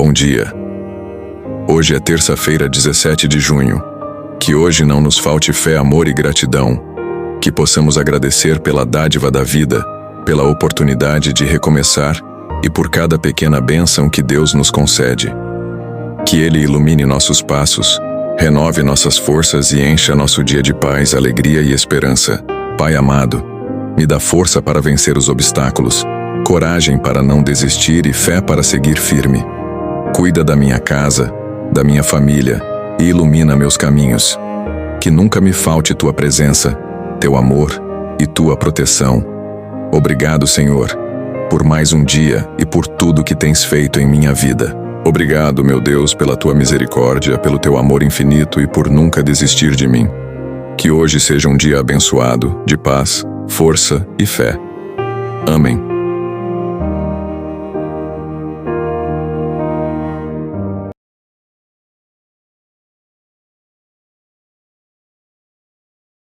Bom dia. Hoje é terça-feira, 17 de junho. Que hoje não nos falte fé, amor e gratidão. Que possamos agradecer pela dádiva da vida, pela oportunidade de recomeçar e por cada pequena bênção que Deus nos concede. Que Ele ilumine nossos passos, renove nossas forças e encha nosso dia de paz, alegria e esperança. Pai amado, me dá força para vencer os obstáculos, coragem para não desistir e fé para seguir firme. Cuida da minha casa, da minha família e ilumina meus caminhos. Que nunca me falte tua presença, teu amor e tua proteção. Obrigado, Senhor, por mais um dia e por tudo que tens feito em minha vida. Obrigado, meu Deus, pela tua misericórdia, pelo teu amor infinito e por nunca desistir de mim. Que hoje seja um dia abençoado, de paz, força e fé. Amém.